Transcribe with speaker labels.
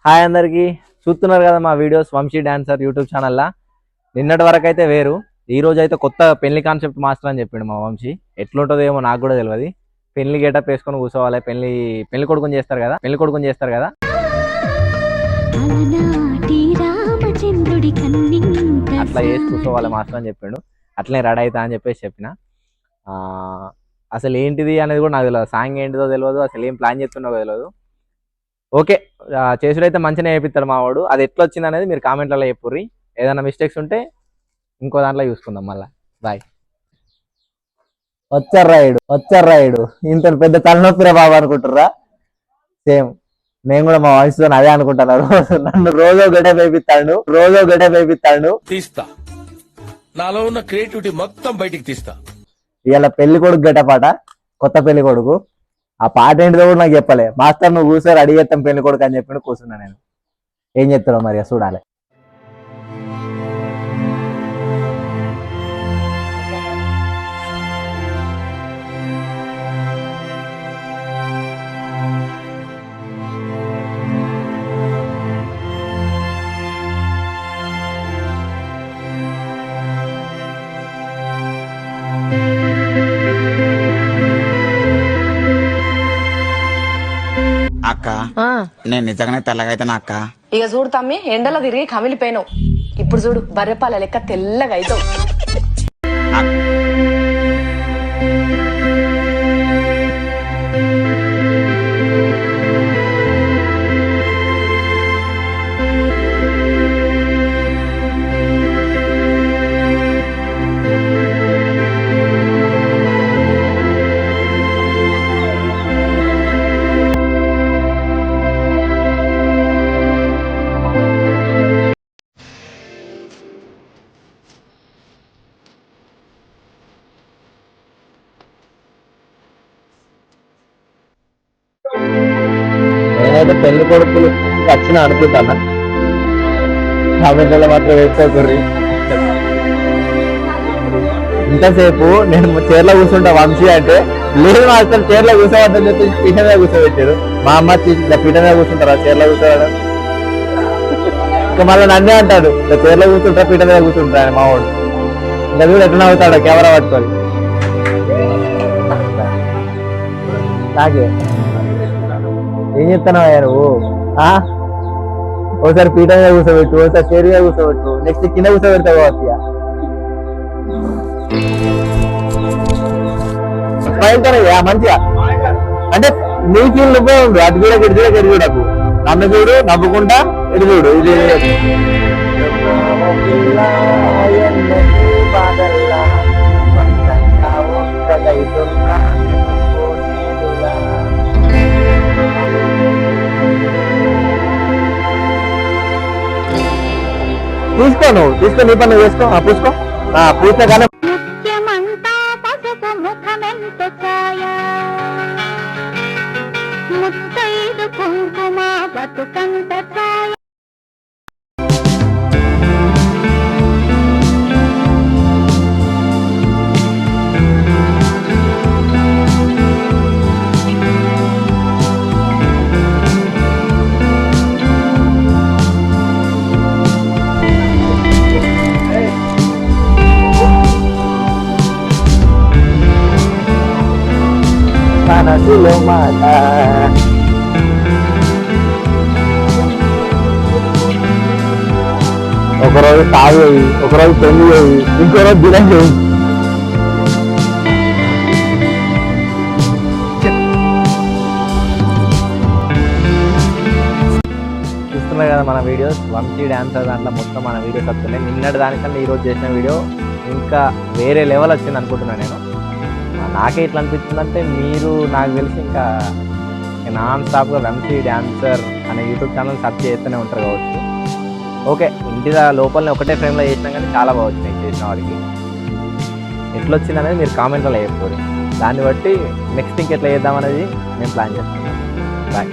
Speaker 1: Hi అందరికీ చూస్తున్నారు కదా మా వీడియోస్ వంశీ డాన్సర్ యూట్యూబ్ ఛానల్లో. నిన్నటి వరకు అయితే వేరు, ఈ రోజు అయితే కొత్త పెళ్లి కాన్సెప్ట్ మాస్టర్ అని చెప్పిండు మా వంశీ. ఎట్లుంటుందో ఏమో నాకు కూడా తెలియదు. పెళ్లి గెటప్ వేసుకొని కూర్చోవాలి, పెళ్లి కొడుకుని చేస్తారు కదా అట్లా వేసి కూర్చోవాలి మాస్టర్ అని చెప్పిండు. అట్లనే రెడీ అవుతా అని చెప్పిన. అసలు ఏంటిది అనేది కూడా నాకు తెలియదు, సాంగ్ ఏంటిదో తెలియదు, అసలు ఏం ప్లాన్ చేస్తున్నావో తెలియదు. ఓకే, చేసుడైతే మంచిగా వేపిస్తాడు మా వాడు. అది ఎట్లా వచ్చింది అనేది మీరు కామెంట్లలో చెప్పుర్రి. ఏదైనా మిస్టేక్స్ ఉంటే ఇంకో దాంట్లో చూసుకుందాం మళ్ళీ. బాయ్. వచ్చారాయుడు ఇంత పెద్ద తలనొప్పిరా బాబు అనుకుంటుర్రా? సేమ్ నేను కూడా మా వాయిస్తో అదే అనుకుంటున్నాను. నన్ను రోజో గడే వేపిస్తాడు.
Speaker 2: తీస్తా, నాలో ఉన్న క్రియేటివిటీ మొత్తం బయటికి తీస్తా.
Speaker 1: ఇవాళ పెళ్లి కొడుకు గెటపాట, కొత్త పెళ్లి కొడుకు. ఆ పాట ఏంటిదో కూడా నాకు చెప్పలే. మాస్టర్ నువ్వు కూర్చొని రెడీ చేస్తాం పెళ్లి కొడుకు అని చెప్పి కూర్చున్నా. నేను ఏం చెప్తారో మరి చూడాలి.
Speaker 3: అక్క నేను నిజంగానే తెల్లగైతాను అక్క.
Speaker 4: ఇక చూడు తమ్మి, ఎండలో తిరిగి కమిలిపోయినావు. ఇప్పుడు చూడు బర్రెపాల లెక్క తెల్లగా అవుతావు.
Speaker 1: నేనైతే పెళ్లి కొడుకులు వచ్చిన అనుకుంటానా. కామెంట్లలో మాత్రం వేసుకోకర్రి. ఇంతసేపు నేను చీరలో కూర్చుంటా వంశీ అంటే, లేదు మాస్టర్ చీరలో కూర్చోవద్దని చెప్పి పీఠ మీద కూర్చోబెట్టారు. మా అమ్మ పీఠ మీద కూర్చుంటారా చీరలో కూర్చోవడం? ఇంకా మళ్ళీ నన్నే అంటాడు, చీరలో కూర్చుంటా పీఠ మీద కూర్చుంటా అని మా వాడు. ఇంకా చూడు ఎట్లా అవుతాడు కెమెరా పట్టుకొని. నాకే ఏం చెప్తున్నావయ్యా నువ్వు? ఒకసారి పీట మీద కూర్చోబెట్టు, ఒకసారి చైర్ మీద కూర్చోబెట్టు, నెక్స్ట్ కింద కూర్చోబెడతావు కావచ్చు. మంచిగా అంటే నీ ఫీల్ నువ్వే ఉండు. అటు కూడా గడి చూడకు, నన్ను చూడు నవ్వుకుంటా ఎటు చూడు. ఇది తీసుకో నీ పని వేసుకో. పూసుకో, పూస్తే కానీ
Speaker 5: కుంకుమ బతుకంత
Speaker 1: మనసులో మాట. ఒకరోజు తాగు అయ్యి, ఒకరోజు పెళ్లి అయ్యి, ఇంకో రోజు దినం చేయి. చూస్తున్నారు కదా మన వీడియోస్, వంశీ డాన్సర్ దాంట్లో మొత్తం మన వీడియోస్ వస్తున్నాయి. నిన్నటి దానికన్నా ఈరోజు చేసిన వీడియో ఇంకా వేరే లెవెల్ వచ్చింది అనుకుంటున్నాను నేను. నాకే ఇట్లా అనిపిస్తుందంటే, మీరు నాకు తెలిసి ఇంకా నాన్ స్టాప్గా వంశీ డాన్సర్ అనే యూట్యూబ్ ఛానల్ సర్చ్ చేస్తూనే ఉంటారు కావచ్చు. ఓకే, ఇంటి లోపలనే ఒకటే ఫ్రేమ్లో చేసినా కానీ చాలా బాగా వచ్చినాయి చేసిన వారికి. ఎట్లా వచ్చింది అనేది మీరు కామెంట్లో చెప్పారు. దాన్ని బట్టి నెక్స్ట్ ఇంకెట్లా చేద్దామనేది నేను ప్లాన్ చేస్తున్నాను. బాయ్.